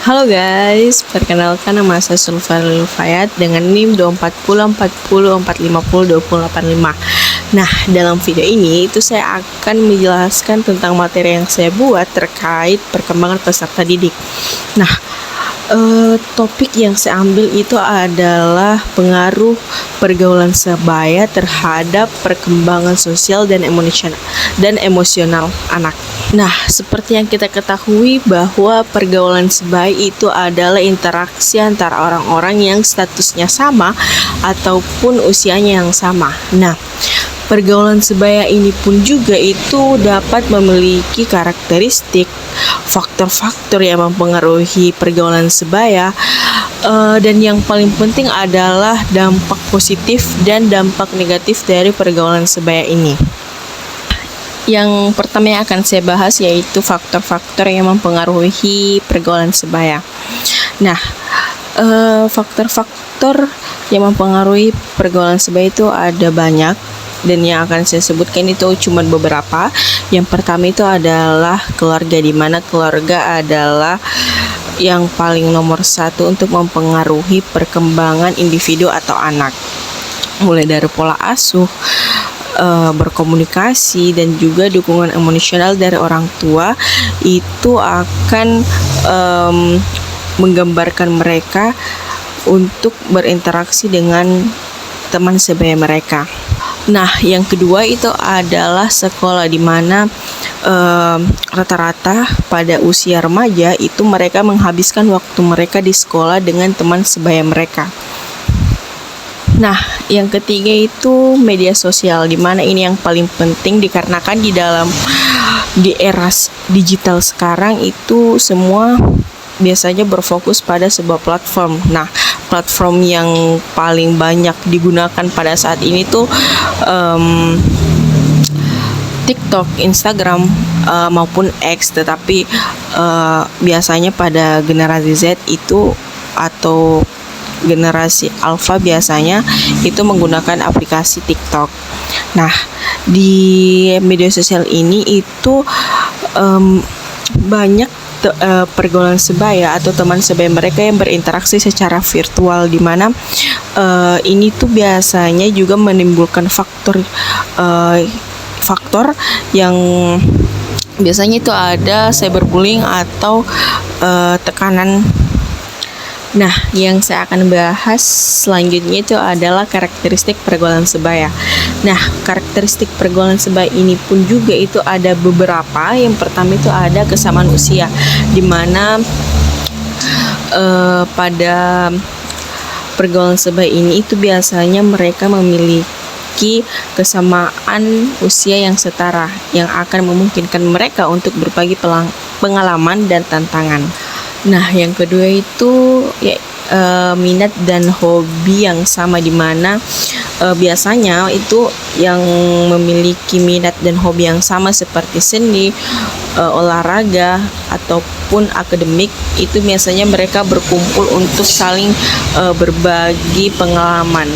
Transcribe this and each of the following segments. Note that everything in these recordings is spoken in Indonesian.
Halo guys, perkenalkan nama saya Sulfar Lufayat dengan NIM 240404045. Nah, dalam video ini saya akan menjelaskan tentang materi yang saya buat terkait perkembangan peserta didik. Nah, topik yang saya ambil itu adalah pengaruh pergaulan sebaya terhadap perkembangan sosial dan emosional anak. Nah, seperti yang kita ketahui bahwa pergaulan sebaya itu adalah interaksi antara orang-orang yang statusnya sama ataupun usianya yang sama. Nah, pergaulan sebaya ini pun juga itu dapat memiliki karakteristik faktor-faktor yang mempengaruhi pergaulan sebaya, dan yang paling penting adalah dampak positif dan dampak negatif dari pergaulan sebaya ini. Yang pertama yang akan saya bahas yaitu faktor-faktor yang mempengaruhi pergaulan sebaya. Nah, faktor-faktor yang mempengaruhi pergaulan sebaya itu ada banyak, dan yang akan saya sebutkan itu cuma beberapa. Yang pertama itu adalah keluarga, di mana keluarga adalah yang paling nomor satu untuk mempengaruhi perkembangan individu atau anak, mulai dari pola asuh, berkomunikasi, dan juga dukungan emosional dari orang tua itu akan menggambarkan mereka untuk berinteraksi dengan teman sebaya mereka. Nah, yang kedua itu adalah sekolah, di mana rata-rata pada usia remaja itu mereka menghabiskan waktu mereka di sekolah dengan teman sebaya mereka. Nah, yang ketiga itu media sosial, di mana ini yang paling penting dikarenakan di era digital sekarang itu semua biasanya berfokus pada sebuah platform. Nah, platform yang paling banyak digunakan pada saat ini tuh TikTok, Instagram, maupun X. Tetapi biasanya pada generasi Z itu atau generasi alpha biasanya itu menggunakan aplikasi TikTok. Nah, di media sosial ini itu banyak pergaulan sebaya atau teman sebaya mereka yang berinteraksi secara virtual, di mana ini tuh biasanya juga menimbulkan faktor yang biasanya itu ada cyberbullying atau tekanan. Nah, yang saya akan bahas selanjutnya itu adalah karakteristik pergaulan sebaya. Nah, karakteristik pergaulan sebaya ini pun juga itu ada beberapa. Yang pertama itu ada kesamaan usia, di mana pada pergaulan sebaya ini itu biasanya mereka memiliki kesamaan usia yang setara, yang akan memungkinkan mereka untuk berbagi pengalaman dan tantangan. Nah, yang kedua itu minat dan hobi yang sama, di mana biasanya itu yang memiliki minat dan hobi yang sama seperti seni, olahraga, ataupun akademik, itu biasanya mereka berkumpul untuk saling berbagi pengalaman.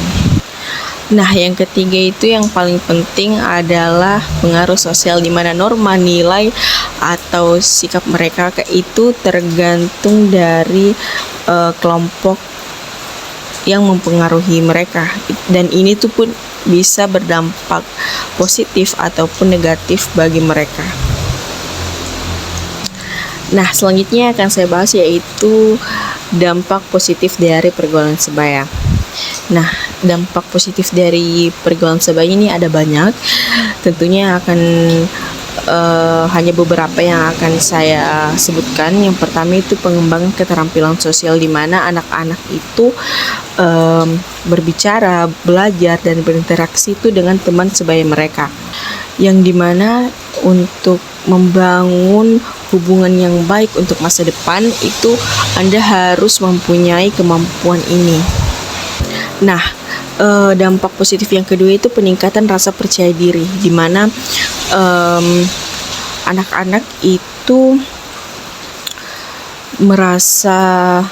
Nah, yang ketiga itu yang paling penting adalah pengaruh sosial, di mana norma, nilai, atau sikap mereka itu tergantung dari kelompok yang mempengaruhi mereka, dan ini tuh pun bisa berdampak positif ataupun negatif bagi mereka. Nah, selanjutnya akan saya bahas yaitu dampak positif dari pergaulan sebaya. Nah, dampak positif dari pergaulan sebaya ini ada banyak. Tentunya akan hanya beberapa yang akan saya sebutkan. Yang pertama itu pengembangan keterampilan sosial, di mana anak-anak itu berbicara, belajar, dan berinteraksi itu dengan teman sebaya mereka, yang dimana untuk membangun hubungan yang baik untuk masa depan itu Anda harus mempunyai kemampuan ini. Nah, dampak positif yang kedua itu peningkatan rasa percaya diri, di mana anak-anak itu merasa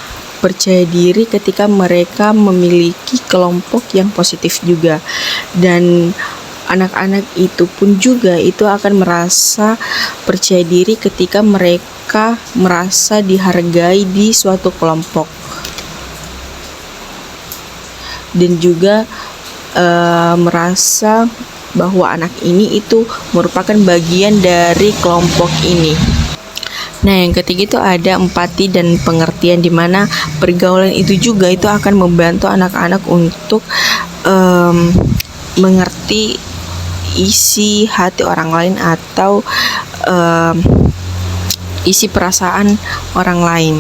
percaya diri ketika mereka memiliki kelompok yang positif juga, dan anak-anak itu pun juga itu akan merasa percaya diri ketika mereka merasa dihargai di suatu kelompok, dan juga merasa bahwa anak ini itu merupakan bagian dari kelompok ini. Nah, yang ketiga itu ada empati dan pengertian, di mana pergaulan itu juga itu akan membantu anak-anak untuk mengerti isi hati orang lain atau isi perasaan orang lain.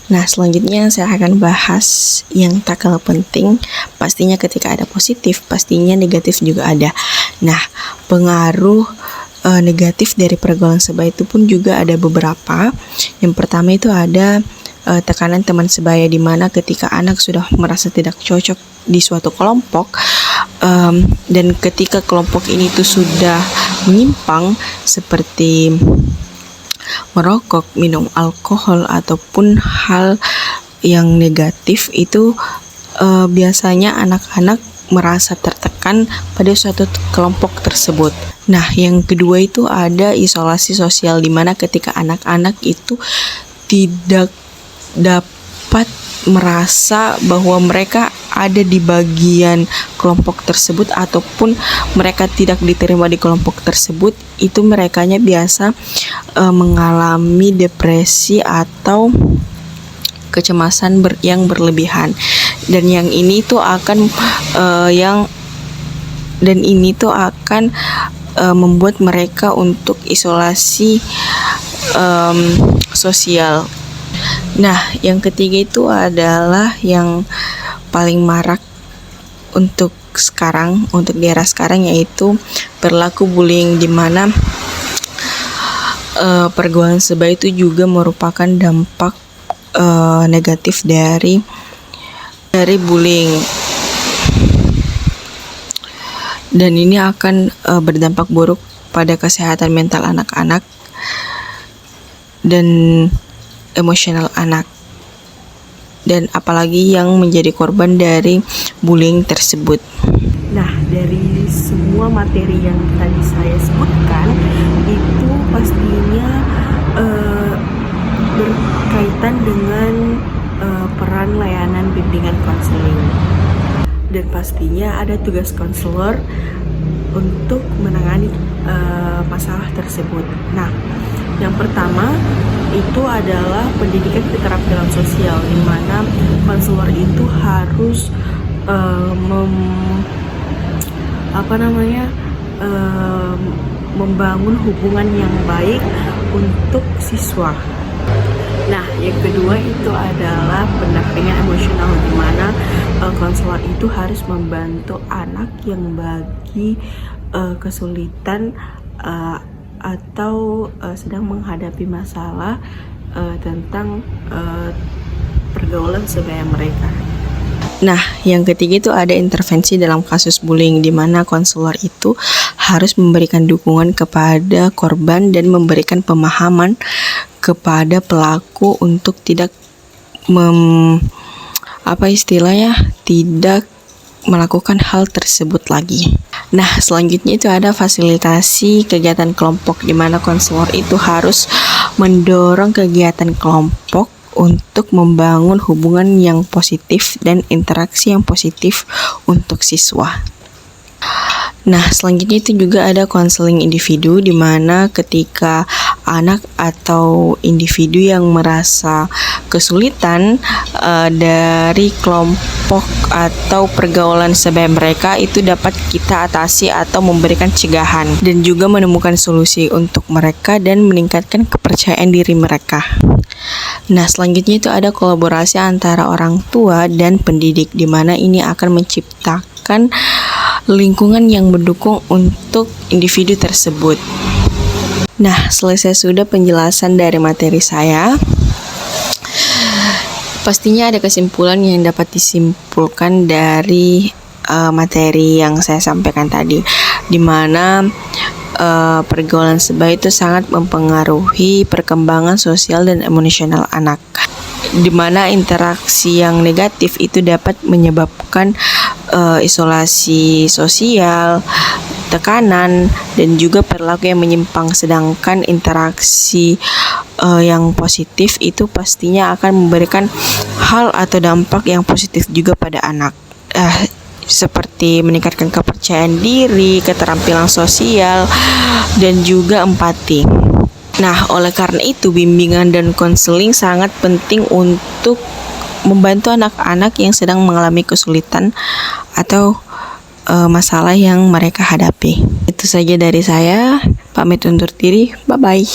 Nah, selanjutnya saya akan bahas yang tak kalah penting. Pastinya ketika ada positif, pastinya negatif juga ada. Nah, pengaruh negatif dari pergaulan sebaya itu pun juga ada beberapa. Yang pertama itu ada tekanan teman sebaya, di mana ketika anak sudah merasa tidak cocok di suatu kelompok, dan ketika kelompok ini tuh sudah menyimpang seperti merokok, minum alkohol, ataupun hal yang negatif, itu biasanya anak-anak merasa tertekan pada suatu kelompok tersebut. Nah, yang kedua itu ada isolasi sosial, di mana ketika anak-anak itu tidak dapat merasa bahwa mereka ada di bagian kelompok tersebut, ataupun mereka tidak diterima di kelompok tersebut, itu merekanya biasa mengalami depresi atau kecemasan yang berlebihan. Dan yang ini tuh akan membuat mereka untuk isolasi sosial. Nah, yang ketiga itu adalah yang paling marak untuk di era sekarang, yaitu perilaku bullying, di mana pergaulan sebaya itu juga merupakan dampak negatif dari bullying, dan ini akan berdampak buruk pada kesehatan mental anak-anak dan emosional anak, dan apalagi yang menjadi korban dari bullying tersebut. Nah, dari semua materi yang tadi saya sebutkan, itu pastinya berkaitan dengan peran layanan bimbingan konseling, dan pastinya ada tugas konselor untuk menangani masalah tersebut. Nah, yang pertama itu adalah pendidikan keterampilan sosial, di mana konselor itu harus membangun hubungan yang baik untuk siswa. Nah, yang kedua itu adalah pendampingan emosional, di mana konselor itu harus membantu anak yang bagi kesulitan atau sedang menghadapi masalah tentang pergaulan sebaya mereka. Nah, yang ketiga itu ada intervensi dalam kasus bullying, di mana konselor itu harus memberikan dukungan kepada korban dan memberikan pemahaman kepada pelaku untuk tidak tidak melakukan hal tersebut lagi. Nah, selanjutnya itu ada fasilitasi kegiatan kelompok, di mana konselor itu harus mendorong kegiatan kelompok untuk membangun hubungan yang positif dan interaksi yang positif untuk siswa. Nah, selanjutnya itu juga ada konseling individu, di mana ketika anak atau individu yang merasa kesulitan dari kelompok atau pergaulan sebaya mereka, itu dapat kita atasi atau memberikan cegahan, dan juga menemukan solusi untuk mereka dan meningkatkan kepercayaan diri mereka. Nah, selanjutnya itu ada kolaborasi antara orang tua dan pendidik, di mana ini akan menciptakan lingkungan yang mendukung untuk individu tersebut. Nah, selesai sudah penjelasan dari materi saya. Pastinya ada kesimpulan yang dapat disimpulkan dari materi yang saya sampaikan tadi, di mana pergaulan sebaya itu sangat mempengaruhi perkembangan sosial dan emosional anak, di mana interaksi yang negatif itu dapat menyebabkan isolasi sosial, tekanan dan juga perilaku yang menyimpang. Sedangkan interaksi yang positif itu pastinya akan memberikan hal atau dampak yang positif juga pada anak. Seperti meningkatkan kepercayaan diri, keterampilan sosial, dan juga empati. Nah, oleh karena itu bimbingan dan konseling sangat penting untuk membantu anak-anak yang sedang mengalami kesulitan atau masalah yang mereka hadapi. Itu saja dari saya, pamit undur diri, bye-bye.